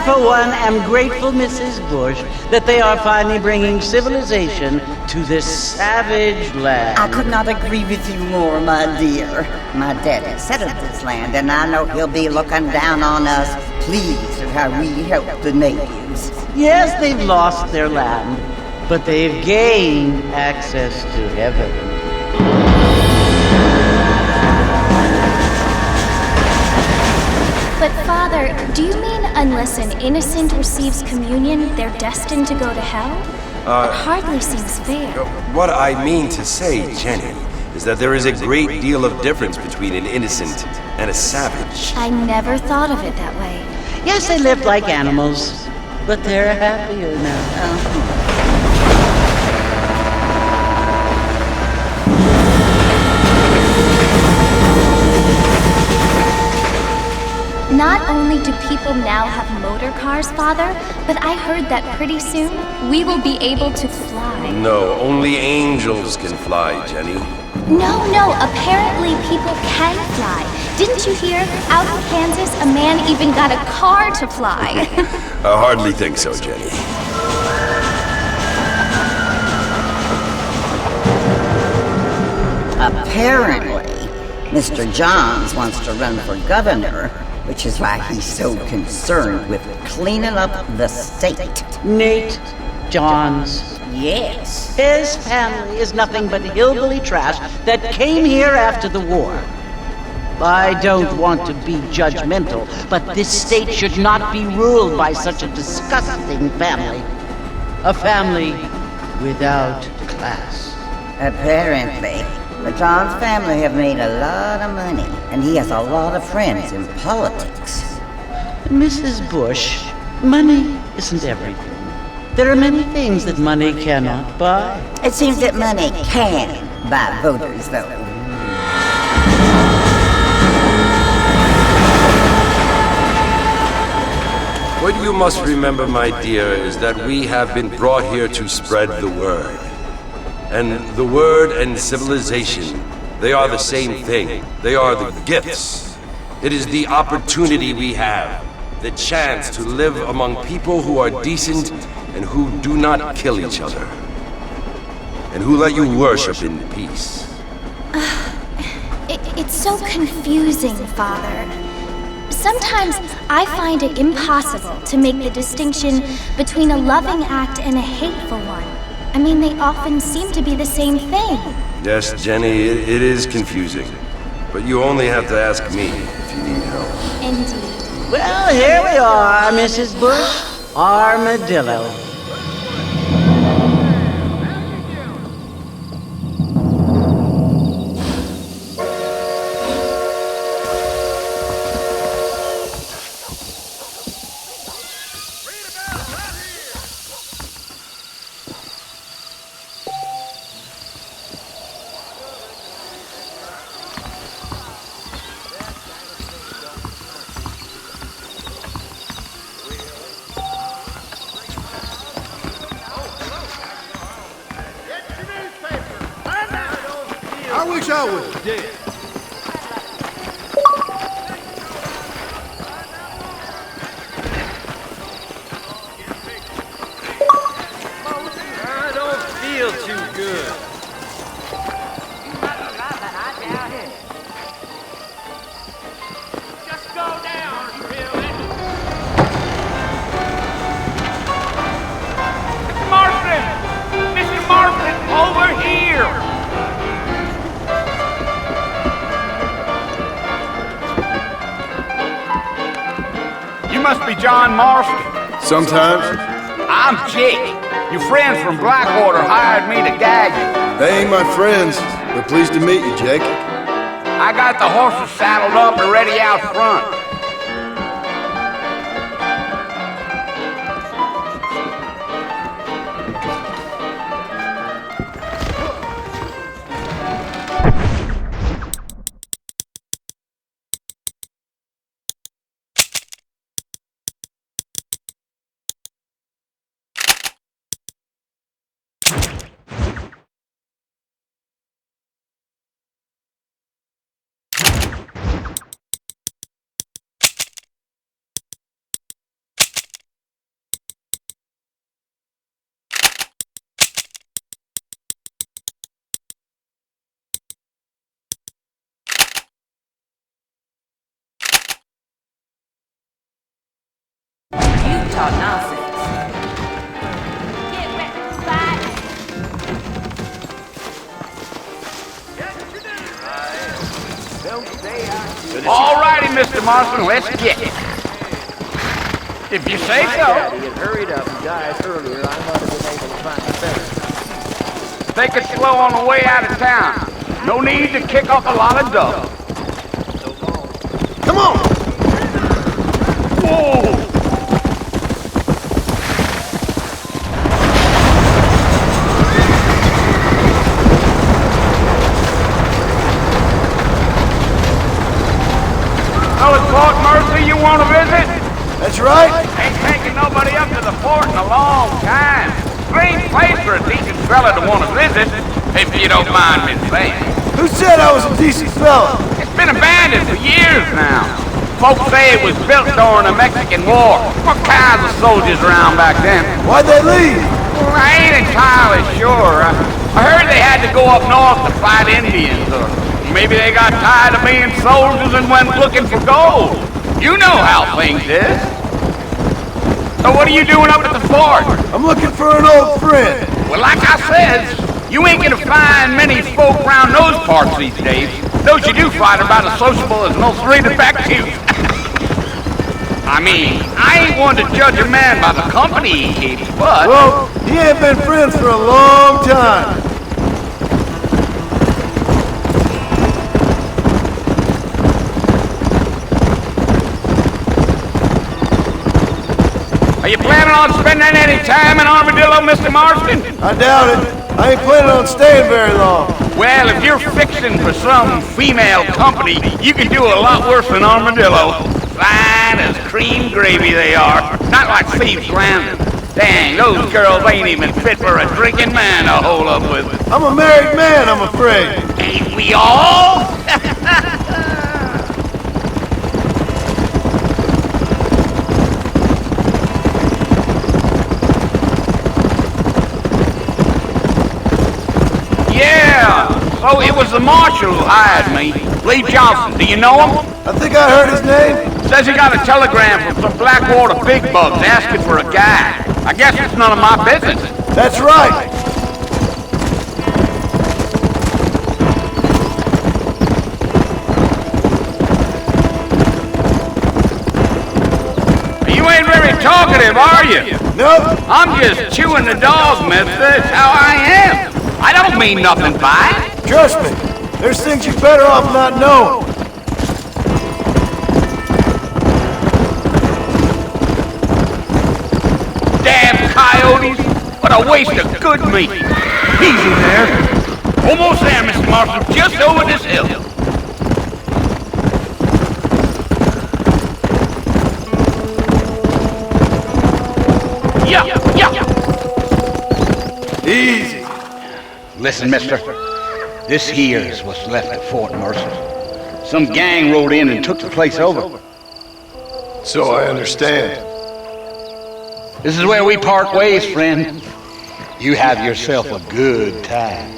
For one, am grateful, Mrs. Bush, that they are finally bringing civilization to this savage land. I could not agree with you more, my dear. My daddy settled this land, and I know he'll be looking down on us, pleased at how we help the natives. Yes, they've lost their land, but they've gained access to heaven. But Father, do you mean unless an innocent receives communion, they're destined to go to hell? It hardly seems fair. What I mean to say, Jenny, is that there is a great deal of difference between an innocent and a savage. I never thought of it that way. Yes, they lived like animals, but they're happier now. Not only do people now have motor cars, Father, but I heard that pretty soon we will be able to fly. No, only angels can fly, Jenny. No, apparently people can fly. Didn't you hear? Out in Kansas, a man even got a car to fly. I hardly think so, Jenny. Apparently, Mr. Johns wants to run for governor, which is why he's so concerned with cleaning up the state. Nate Johns. Yes. His family is nothing but hillbilly trash that came here after the war. I don't want to be judgmental, but this state should not be ruled by such a disgusting family. A family without class. Apparently. The Johns family have made a lot of money, and he has a lot of friends in politics. Mrs. Bush, money isn't everything. There are many things that money cannot buy. It seems that money can buy voters, though. What you must remember, my dear, is that we have been brought here to spread the word. And the word and civilization, they are the same thing. They are the gifts. It is the opportunity we have, the chance to live among people who are decent and who do not kill each other, and who let you worship in peace. It's so confusing, Father. Sometimes I find it impossible to make the distinction between a loving act and a hateful one. I mean, they often seem to be the same thing. Yes, Jenny, it is confusing. But you only have to ask me if you need help. Indeed. Well, here we are, Mrs. Bush. Armadillo. I wish I was dead. I don't feel too good. Just go down, you feel it? Mr. Marston! Mr. Marston, over here! You must be John Marston. Sometimes. I'm Jake. Your friends from Blackwater hired me to gag you. They ain't my friends, but pleased to meet you, Jake. I got the horses saddled up and ready out front. You talk nonsense. Get ready to fight. All righty, Mr. Marston, let's get it. If you say so. Daddy had hurried up and died earlier. I might have been able to find the center. Take it slow on the way out of town. No need to kick up a lot of dough. Come on! Whoa! Oh, it's Port Mercy you want to visit? That's right. Ain't taking nobody up to the fort in a long time. Strange place for a decent fella to want to visit, if you don't mind me saying. Who said I was a decent fella? It's been abandoned for years now. Folks say it was built during the Mexican War. What kinds of soldiers around back then? Why'd they leave? Well, I ain't entirely sure. I heard they had to go up north to fight Indians, or maybe they got tired of being soldiers and went looking for gold. You know how things is. So what are you doing up at the fort? I'm looking for an old friend. Well, like I said, you ain't gonna find many folk around those parts these days. Those you do find are about as sociable as most redefective. I mean, I ain't one to judge a man by the company he keeps, but... Well, he ain't been friends for a long time. Are you planning on spending any time in Armadillo, Mr. Marston? I doubt it. I ain't planning on staying very long. Well, if you're fixing for some female company, you can do a lot worse than Armadillo. Fine as cream gravy they are. Not like Thieves Landing. Dang, those girls ain't even fit for a drinking man to hole up with. I'm a married man, I'm afraid. Ain't we all? the marshal who hired me. Lee Johnson, do you know him? I think I heard his name. Says he got a telegram from some Blackwater big bugs asking for a guy. I guess it's none of my business. That's right. You ain't very talkative, are you? Nope. I'm just chewing the dog, mister. That's how I am. I don't mean nothing by it. Trust me. There's things you're better off not knowing. Damn coyotes! What a waste of good meat! Easy there. Almost there, Mr. Marshal. Just over this hill. Yeah. Easy. Listen, mister. This here is what's left of Fort Mercer. Some gang rode in and took the place over. So I understand. This is where we part ways, friend. You have yourself a good time.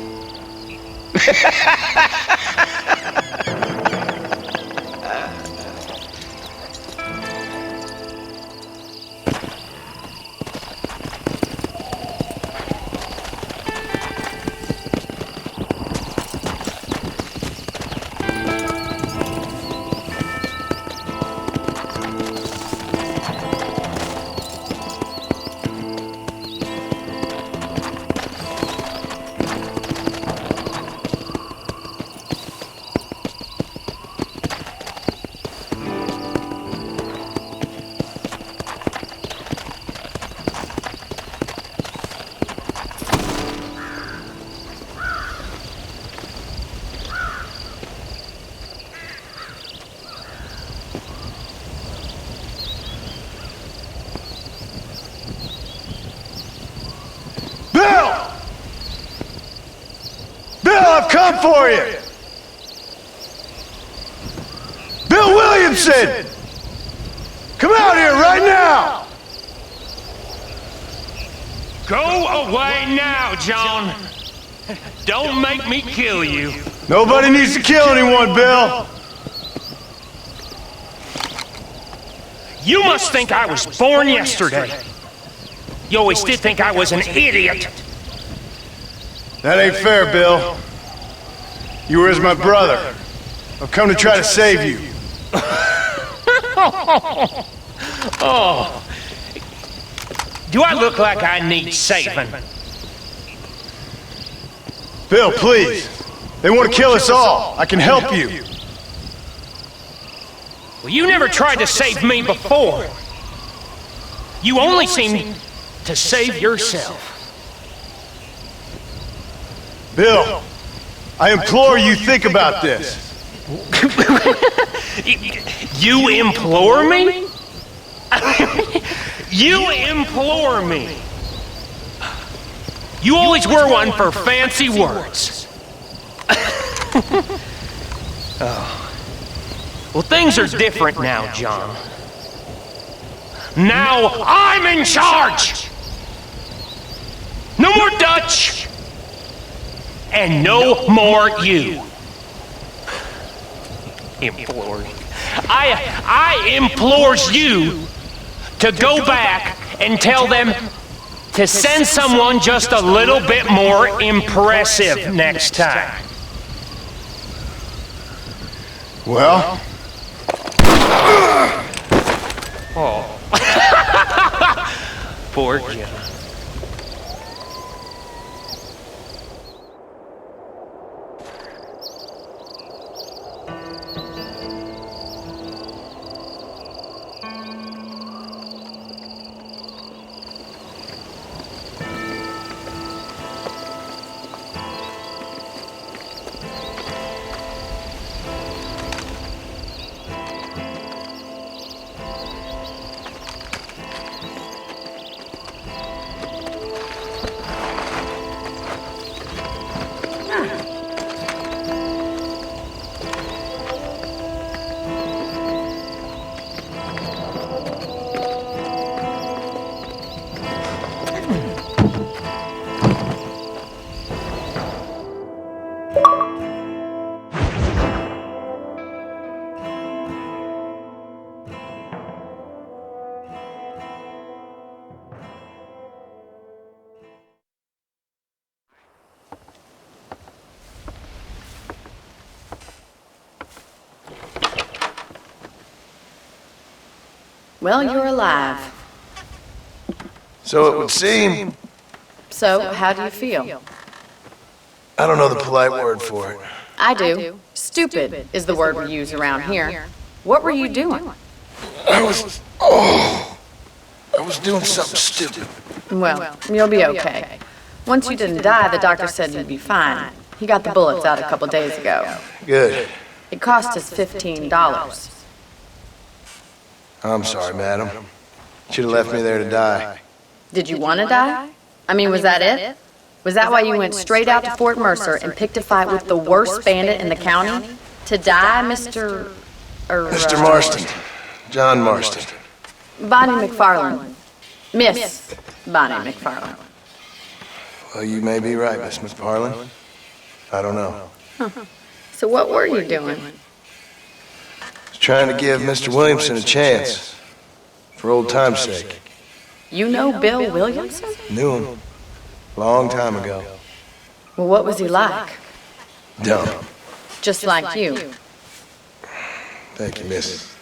I've come for you! Bill Williamson! Come out here right now! Go away now, John! Don't make me kill you. Nobody needs to kill anyone, Bill! You must think I was born yesterday. You always did think I was an idiot. That ain't fair, Bill. You were as my brother. I've come to try to save you. Oh. Do I look like I need saving? Bill, please. They want to kill us all. I can help you. Well, you never tried to save me before. You only seem to save yourself. Bill, I implore you think about this. You implore me? You implore me? You always were one for fancy words. Oh. Well, things are different now, John. Now I'm in charge! No more Dutch! And no more you. Imploring. I implores you to go back and tell them to send someone just a little bit more impressive next time. Well? Oh. Poor John. Well, you're alive. So it would seem. So, how do you feel? I don't know the polite word for it. I do. Stupid is the word we use around here. What were you doing? I was doing something stupid. Well, you'll be okay. Once you didn't die, the doctor said you'd be fine. He got the bullets out a couple days ago. Good. It cost us $15. I'm sorry, madam. Should have left me there to die. Did you want to die? I mean, was that it? Was that why you went straight out to Fort Mercer and picked a fight with the worst bandit in the county? To die, Mr. Mr. Marston. John Marston. Bonnie McFarland. Miss Bonnie McFarland. Well, you may be right, Miss McFarland. I don't know. So what were you doing? I was trying to give Mr. Williamson a chance. For old time's sake. You know Bill Williamson? Knew him. Long time ago. Well, what was he like? Dumb. Just like you. Thank you, miss.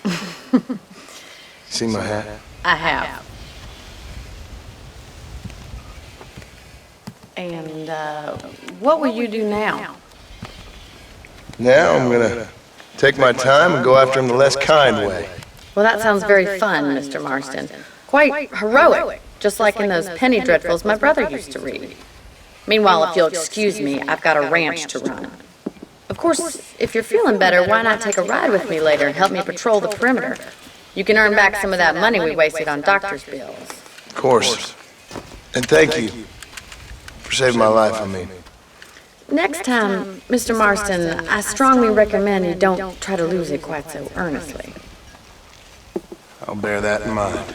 See my hat? I have. And, what will you do now? Now I'm gonna take my time and go after him the less kind way. Well, that sounds very fun, Mr. Marston. Quite heroic, just like in those penny dreadfuls my brother used to read. Meanwhile, if you'll excuse me, I've got a ranch to run. Of course, if you're feeling better, why not take a ride with me later and help me patrol the perimeter? You can earn back some of that money we wasted on doctor's bills. Of course. And thank you for saving my life, I mean. Next time, Mr. Marston, I strongly recommend you don't try to lose it quite so earnestly. I'll bear that in mind.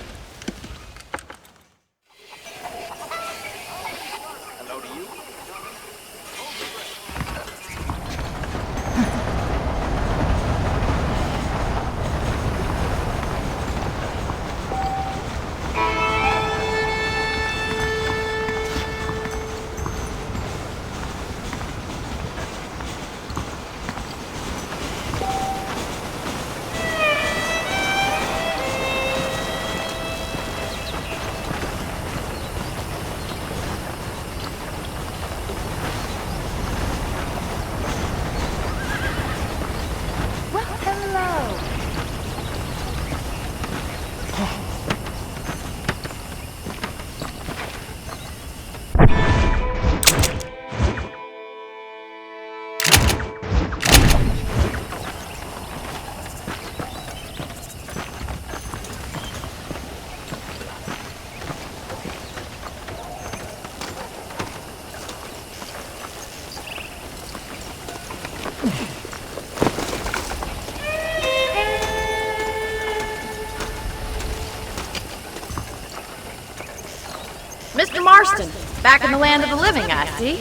Mr. Marston, back in the land of the living, I see.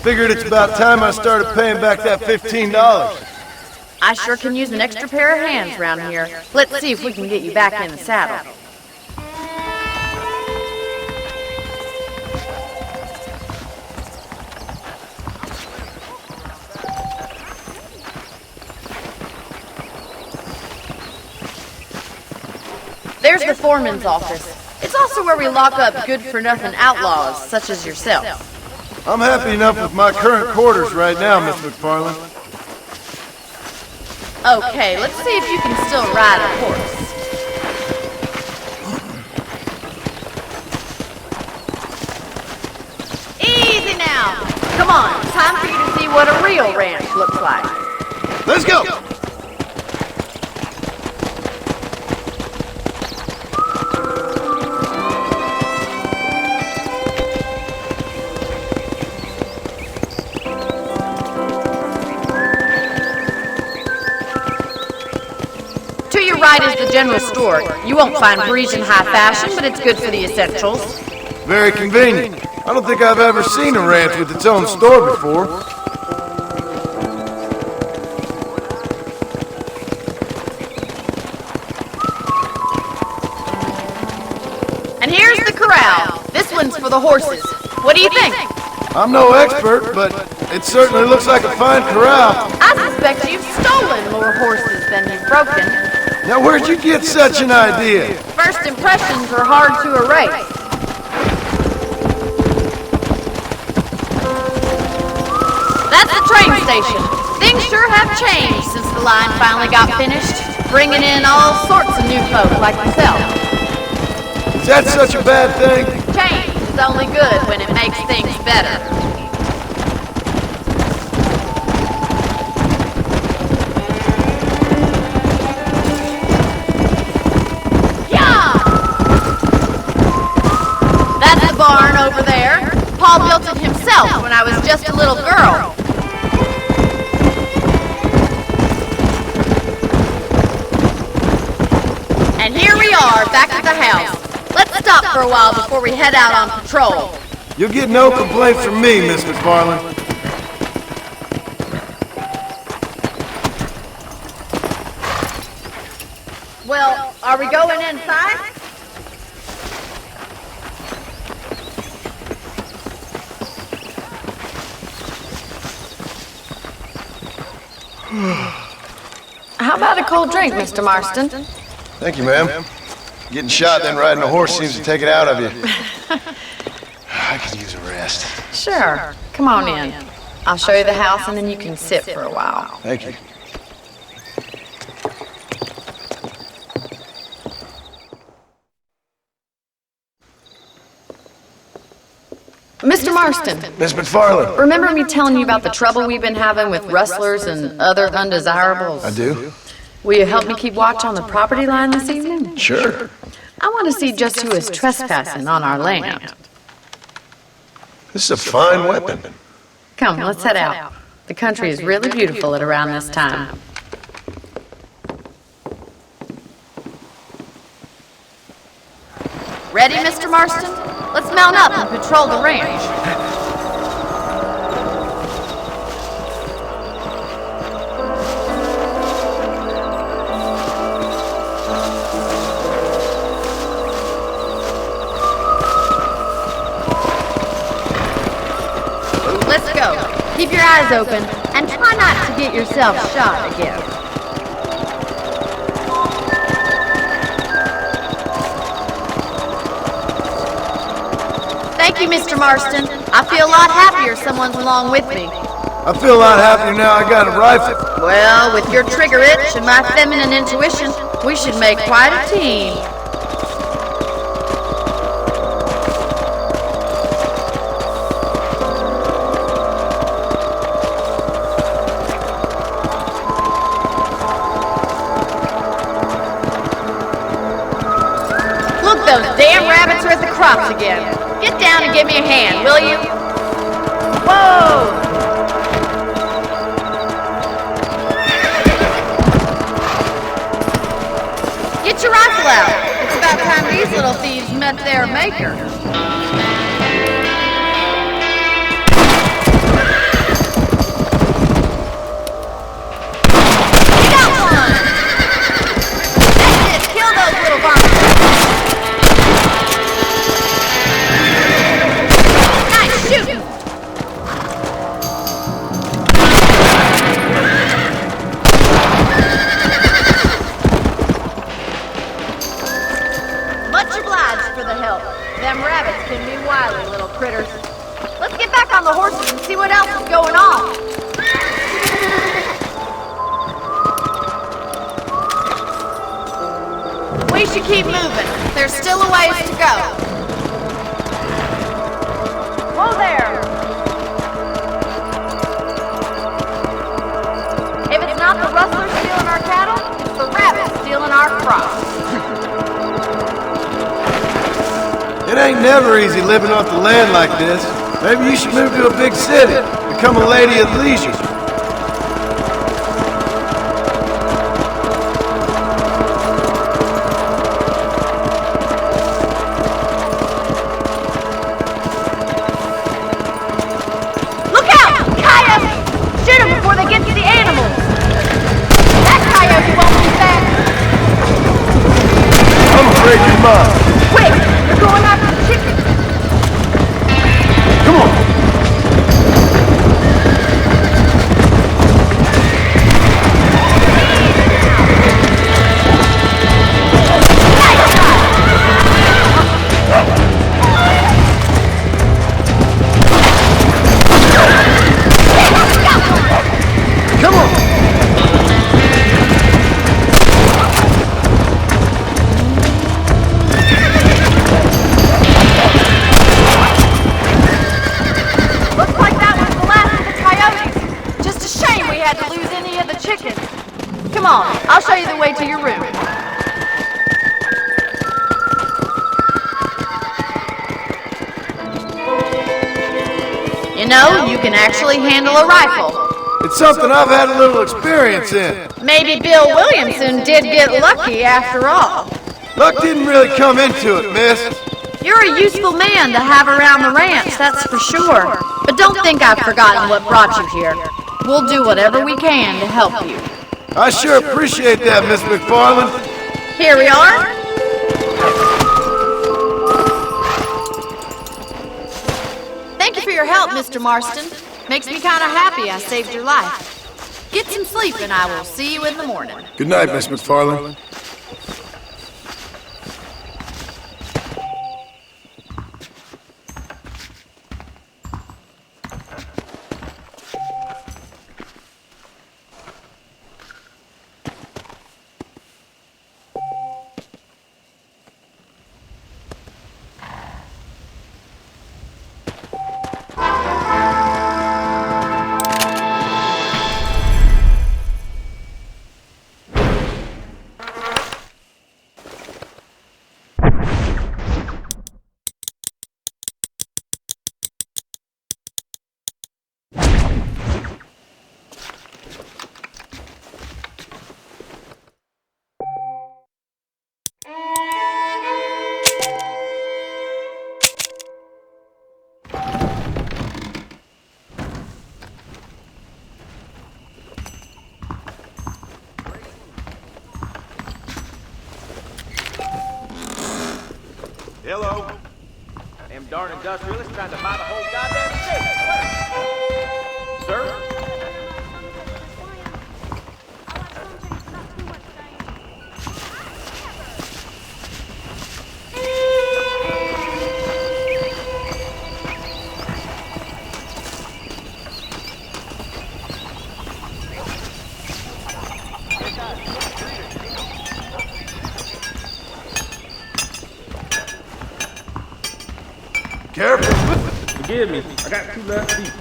Figured it's about time I started paying back that $15. I sure can use an extra pair of hands around here. Let's see if we can get you back in the saddle. There's the foreman's office. It's also where we lock up good-for-nothing outlaws, such as yourself. I'm happy enough with my current quarters right now, Miss McFarland. Okay, let's see if you can still ride a horse. Easy now! Come on, time for you to see what a real ranch looks like. Let's go! Right is the general store. You won't find Parisian high fashion, but it's good for the essentials. Very convenient. I don't think I've ever seen a ranch with its own store before. And here's the corral. This one's for the horses. What do you think? I'm no expert, but it certainly looks like a fine corral. I suspect you've stolen more horses than you've broken. Now where'd you get such an idea? First impressions are hard to erase. That's the train station. Things sure have changed since the line finally got finished, bringing in all sorts of new folk like myself. Is that such a bad thing? Change is only good when it makes things better. That's the barn over there. Paul built it himself when I was just a little girl. And here we are, back at the house. Let's stop for a while before we head out on patrol. You'll get no complaints from me, Miss McFarland. Well, are we going inside? How about a cold drink, Mr. Marston? Thank you, ma'am. Getting shot then riding a horse seems to take it out of you. I could use a rest. Sure. Come on in. I'll show you the house and then you can sit for a while. Thank you. Mr. Marston, Miss McFarland. remember me telling you about the trouble we've been having with rustlers and other undesirables? I do? Will you help me keep watch on the property line this evening? Sure. I want to see just who is trespassing on our land. This is a fine weapon. Come, let's head out. The country is really beautiful at around this time. Ready, Mr. Marston? Let's mount up and patrol the ranch. Let's go. Keep your eyes open and try not to get yourself shot again. Thank you, Mr. Marston. I feel a lot happier someone's along with me. I feel a lot happier now I got a rifle. Well, with your trigger itch and my feminine intuition, we should make quite a team. Look, those damn rabbits are at the crops again. Get down and give me a hand, will you? Whoa! Get your rifle out. It's about time these little thieves met their maker. You got one! That's it. Kill those little varmints. Nice shooting! Much obliged for the help. Them rabbits can be wily little critters. Let's get back on the horses and see what else is going on. We should keep moving. There's still a ways to go. Whoa there! If it's not the rustlers stealing our cattle, it's the rabbits stealing our crops. It ain't never easy living off the land like this. Maybe you should move to a big city. Become a lady of leisure. Look out! Coyotes! Shoot them before they get to the animals! That coyote won't be back! I'm afraid you must. Quick! They're going after the chickens! Come on. know you can actually handle a rifle. It's something I've had a little experience in. Maybe Bill Williamson did get lucky after all. Luck didn't really come into it, miss. You're a useful man to have around the ranch, that's for sure. But don't think I've forgotten what brought you here. We'll do whatever we can to help you. I sure appreciate that, Miss McFarland. Here we are. Thank you for your help, Mr. Marston. Makes me kind of happy I saved your life. Get some sleep and I will see you in the morning. Good night, Miss McFarland. Hello. Them darn industrialists trying to buy the whole goddamn city. Sir? Careful. Forgive me, I got 2 left feet.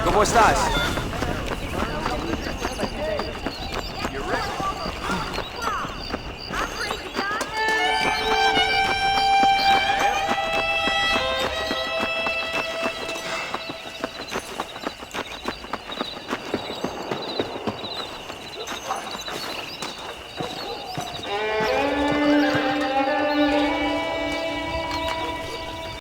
¿Cómo estás?